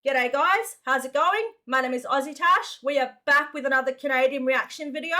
G'day guys, how's it going? My name is AussieTash. We are back with another Canadian reaction video.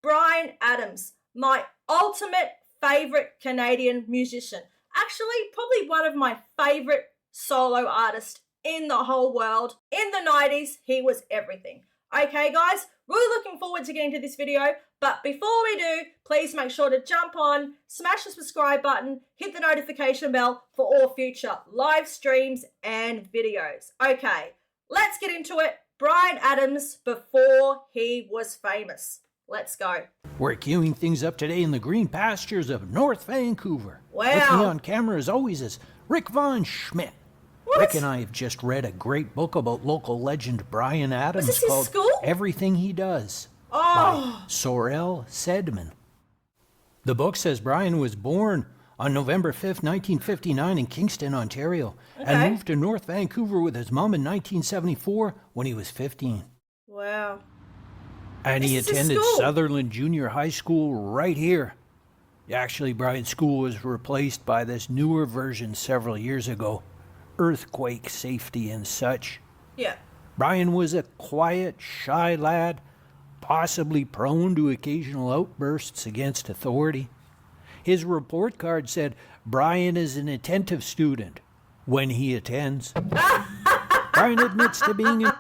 Bryan Adams, my ultimate favourite Canadian musician. Actually, probably one of my favourite solo artists in the whole world. In the 90s, he was everything. Okay guys, really looking forward to getting to this video, but before we do, please make sure to jump on, smash the subscribe button, hit the notification bell for all future live streams and videos. Okay, let's get into it. Bryan Adams before he was famous. Let's go. We're queuing things up today in the green pastures of North Vancouver. Wow. With me on camera as always is Rick Von Schmidt. What? Rick and I have just read a great book about local legend Bryan Adams Was this called his school? Everything He Does Oh. by Sorel Sedman. The book says Bryan was born on November 5th, 1959 in Kingston, Ontario, and moved to North Vancouver with his mom in 1974 when he was 15. Wow. And he This is his attended school. Sutherland Junior High School right here. Actually, Bryan's school was replaced by this newer version several years ago. Earthquake safety and such. Yeah. Bryan was a quiet, shy lad, possibly prone to occasional outbursts against authority. His report card said, Bryan is an attentive student when he attends. Bryan admits to being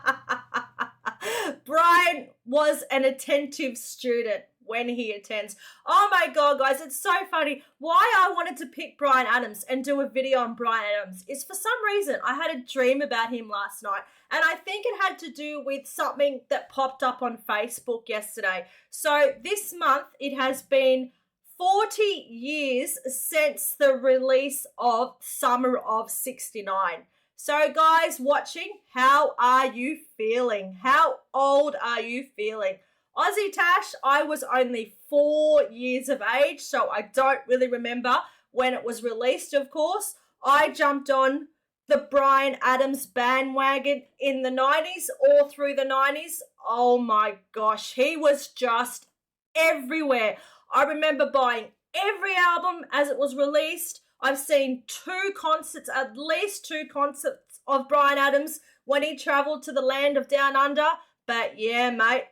Bryan was an attentive student when he attends. Oh my God, guys, it's so funny. Why I wanted to pick Bryan Adams and do a video on Bryan Adams is for some reason I had a dream about him last night, and I think it had to do with something that popped up on Facebook yesterday. So this month it has been 40 years since the release of Summer of '69. So guys watching, how are you feeling? How old are you feeling? AussieTash, I was only 4 years of age, so I don't really remember when it was released, of course. I jumped on the Bryan Adams bandwagon in the 90s, all through the 90s. Oh my gosh, he was just everywhere. I remember buying every album as it was released. I've seen at least two concerts of Bryan Adams when he travelled to the land of Down Under. But yeah, mate,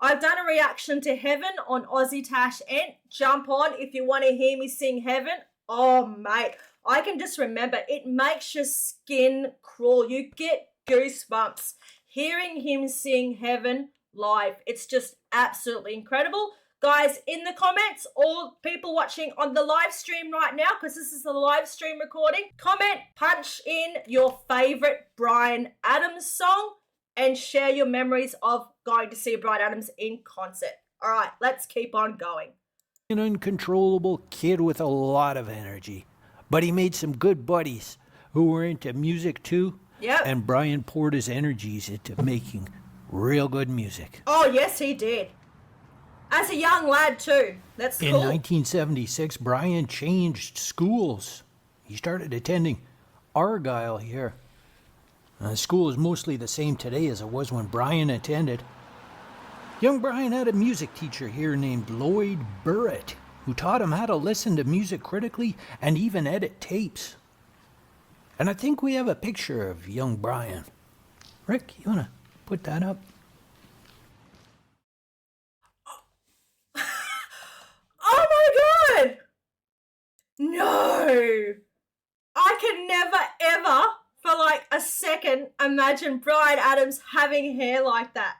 I've done a reaction to Heaven on AussieTash and jump on if you want to hear me sing Heaven. Oh, mate, I can just remember it makes your skin crawl. You get goosebumps hearing him sing Heaven live. It's just absolutely incredible. Guys, in the comments, all people watching on the live stream right now, because this is the live stream recording, comment, punch in your favourite Bryan Adams song and share your memories of going to see Bryan Adams in concert. All right, let's keep on going. an uncontrollable kid with a lot of energy. But he made some good buddies who were into music too. Yep. And Bryan poured his energies into making real good music. Oh, yes, he did. As a young lad too. That's cool. In 1976, Bryan changed schools. He started attending Argyle here. The school is mostly the same today as it was when Bryan attended. Young Bryan had a music teacher here named Lloyd Burritt, who taught him how to listen to music critically and even edit tapes. And I think we have a picture of young Bryan. Rick, you want to put that up? Oh my God! No! I can never ever for like a second imagine Bryan Adams having hair like that.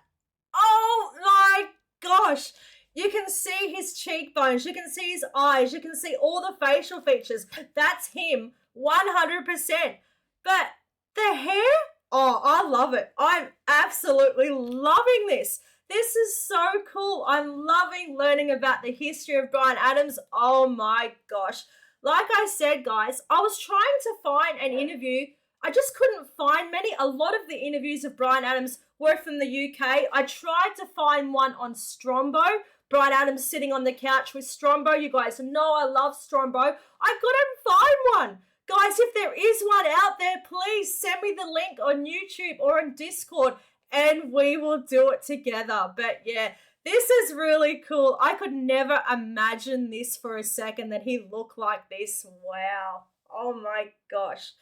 Oh my gosh! You can see his cheekbones, you can see his eyes, you can see all the facial features. That's him, 100%. But the hair? Oh, I love it. I'm absolutely loving this. This is so cool. I'm loving learning about the history of Bryan Adams. Oh my gosh. Like I said, guys, I was trying to find an interview. I just couldn't find many. A lot of the interviews of Bryan Adams were from the UK. I tried to find one on Strombo. Bryan Adams sitting on the couch with Strombo. You guys know I love Strombo. I couldn't find one. Guys, if there is one out there, please send me the link on YouTube or on Discord and we will do it together. But yeah, this is really cool. I could never imagine this for a second, that he looked like this. Wow. Oh my gosh.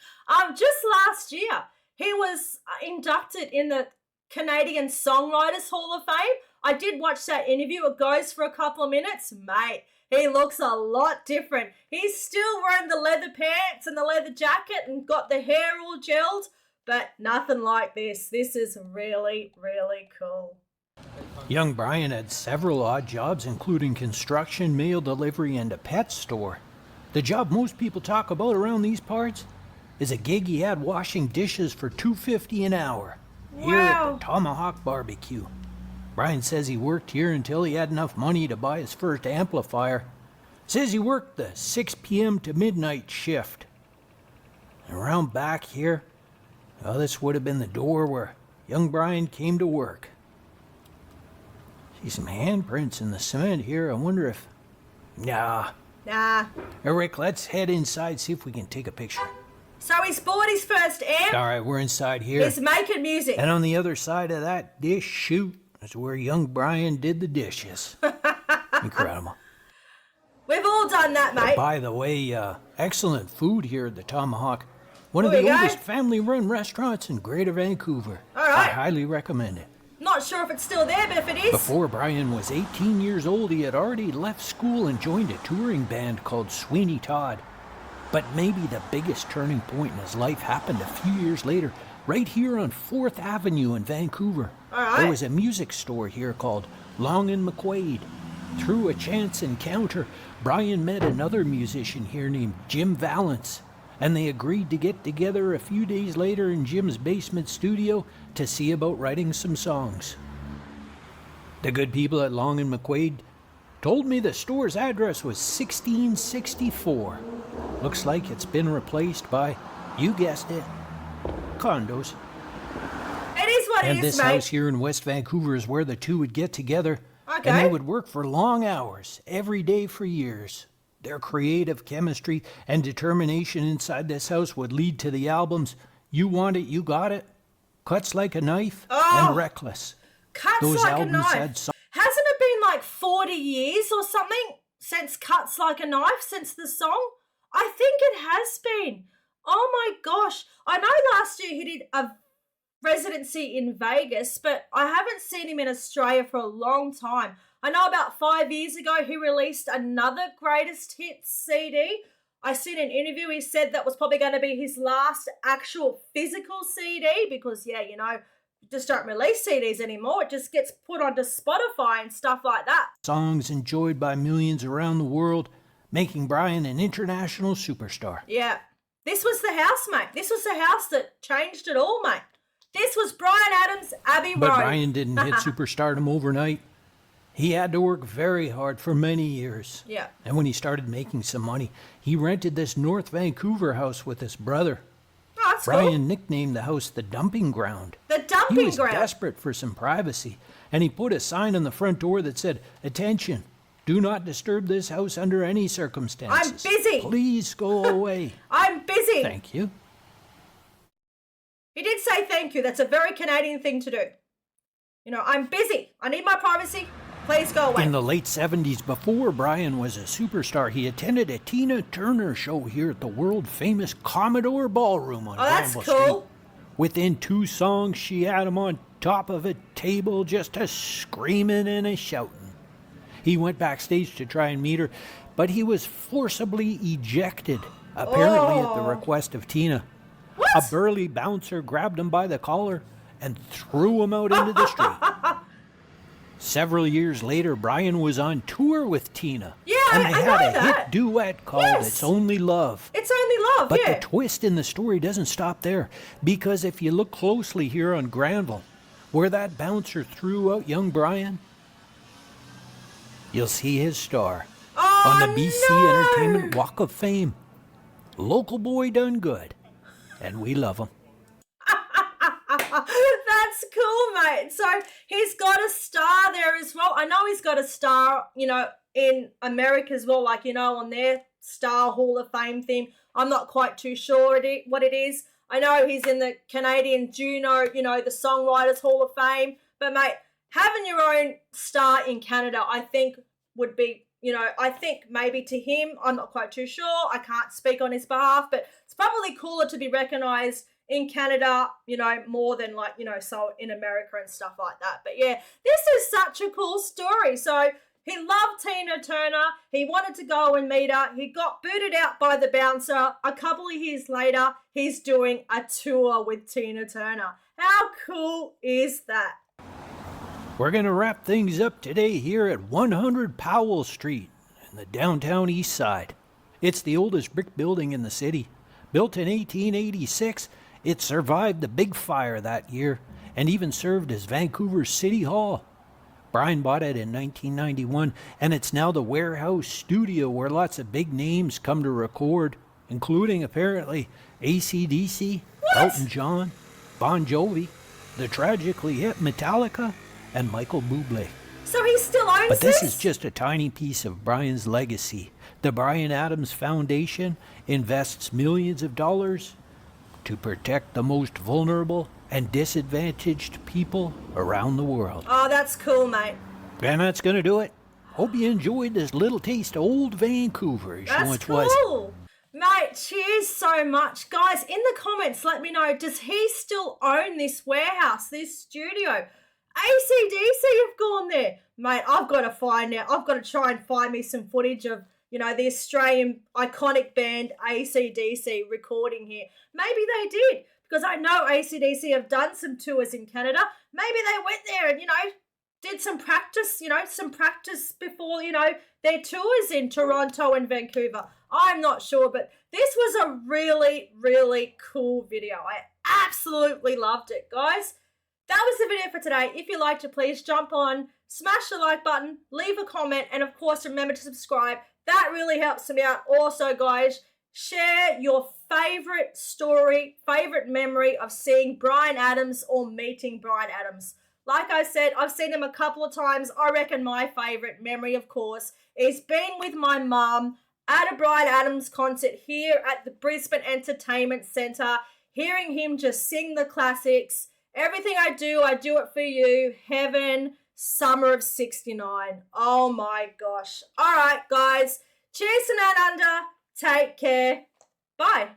Just last year, he was inducted in the Canadian Songwriters Hall of Fame. I did watch that interview. It goes for a couple of minutes. Mate, he looks a lot different. He's still wearing the leather pants and the leather jacket and got the hair all gelled, but nothing like this. This is really, really cool. Young Bryan had several odd jobs, including construction, mail delivery, and a pet store. The job most people talk about around these parts is a gig he had washing dishes for $2.50 an hour here at the Tomahawk Barbecue. Bryan says he worked here until he had enough money to buy his first amplifier. Says he worked the 6 p.m. to midnight shift. And around back here, well, this would have been the door where young Bryan came to work. See some handprints in the cement here. I wonder if... Nah. Hey, Rick, let's head inside, see if we can take a picture. So he's bought his first amp. All right, we're inside here. He's making music. And on the other side of that dish chute is where young Bryan did the dishes. Incredible. We've all done that, mate. But by the way, excellent food here at the Tomahawk. One of the oldest family-run restaurants in Greater Vancouver. All right. I highly recommend it. Not sure if it's still there, but if it is... Before Bryan was 18 years old, he had already left school and joined a touring band called Sweeney Todd. But maybe the biggest turning point in his life happened a few years later, right here on 4th Avenue in Vancouver. All right. There was a music store here called Long and McQuaid. Through a chance encounter, Bryan met another musician here named Jim Valance, and they agreed to get together a few days later in Jim's basement studio to see about writing some songs. The good people at Long and McQuaid told me the store's address was 1664. Looks like it's been replaced by, you guessed it, condos. It is what it is, And this house here in West Vancouver is where the two would get together. Okay. And they would work for long hours, every day for years. Their creative chemistry and determination inside this house would lead to the albums You Want It, You Got It, Cuts Like a Knife, and Reckless. Cuts Those Like a albums Knife. had Hasn't it been like 40 years or something since Cuts Like a Knife, since the song? I think it has been. Oh my gosh. I know last year he did a residency in Vegas, but I haven't seen him in Australia for a long time. I know about 5 years ago he released another greatest hits CD. I seen an interview, he said that was probably going to be his last actual physical CD because, yeah, you know, just don't release CDs anymore. It just gets put onto Spotify and stuff like that. songs enjoyed by millions around the world, making Bryan an international superstar. Yeah. This was the house, mate. This was the house that changed it all, mate. This was Bryan Adams, Abbey Road. But Bryan didn't hit superstardom overnight. He had to work very hard for many years. Yeah. And when he started making some money, he rented this North Vancouver house with his brother. Oh, that's Bryan cool. nicknamed the house the Dumping Ground. The Dumping He was Ground. desperate for some privacy, and he put a sign on the front door that said, "Attention, do not disturb this house under any circumstances. I'm busy. Please go away." I'm busy. Thank you. He did say thank you. That's a very Canadian thing to do. You know, I'm busy. I need my privacy. Please go away. In the late 70s, before Bryan was a superstar, he attended a Tina Turner show here at the world-famous Commodore Ballroom on that's Granville cool. Street. Within 2 songs, she had him on top of a table just a screaming and a shouting. He went backstage to try and meet her, but he was forcibly ejected, apparently at the request of Tina. What? A burly bouncer grabbed him by the collar and threw him out into the street. Several years later, Bryan was on tour with Tina. Yeah, and they I had know a that. hit duet called Yes. It's Only Love. It's only love, But yeah. the twist in the story doesn't stop there, because if you look closely here on Granville, where that bouncer threw out young Bryan, you'll see his star on the BC Entertainment Walk of Fame. Local boy done good, and we love him. That's cool, mate. So he's got a star there as well. I know he's got a star, you know, in America as well, like, you know, on their Star Hall of Fame thing. I'm not quite too sure what it is. I know he's in the Canadian Juno, you know, the Songwriters Hall of Fame. But, mate, having your own star in Canada, I think would be, you know, I think maybe to him, I'm not quite too sure. I can't speak on his behalf, but it's probably cooler to be recognised in Canada, more than so in America and stuff like that. But yeah, this is such a cool story. So he loved Tina Turner. He wanted to go and meet her. He got booted out by the bouncer. A couple of years later, he's doing a tour with Tina Turner. How cool is that? We're going to wrap things up today here at 100 Powell Street in the downtown east side. It's the oldest brick building in the city. Built in 1886, it survived the big fire that year and even served as Vancouver's City Hall. Bryan bought it in 1991, and it's now the warehouse studio where lots of big names come to record, including apparently AC/DC, Elton John, Bon Jovi, the tragically hip Metallica, and Michael Bublé. So he still owns But this is just a tiny piece of Bryan's legacy. The Bryan Adams Foundation invests millions of dollars to protect the most vulnerable and disadvantaged people around the world. Oh, that's cool, mate. And that's going to do it. Hope you enjoyed this little taste of old Vancouver as she once was. That's cool. Mate, cheers so much. Guys, in the comments, let me know, does he still own this warehouse, this studio? AC/DC have gone there. Mate, I've got to find out. I've got to try and find me some footage of, the Australian iconic band AC/DC recording here. Maybe they did, because I know AC/DC have done some tours in Canada. Maybe they went there and, did some practice, before, their tours in Toronto and Vancouver. I'm not sure, but this was a really, really cool video. I absolutely loved it, guys. That was the video for today. If you liked it, please jump on, smash the like button, leave a comment, and of course, remember to subscribe. That really helps me out. Also, guys, share your favorite story, favorite memory of seeing Bryan Adams or meeting Bryan Adams. Like I said, I've seen him a couple of times. I reckon my favorite memory, of course, is being with my mum at a Bryan Adams concert here at the Brisbane Entertainment Centre, hearing him just sing the classics. Everything I do it for you. Heaven, summer of 69. Oh my gosh. All right, guys. Cheers to Down Under. Take care. Bye.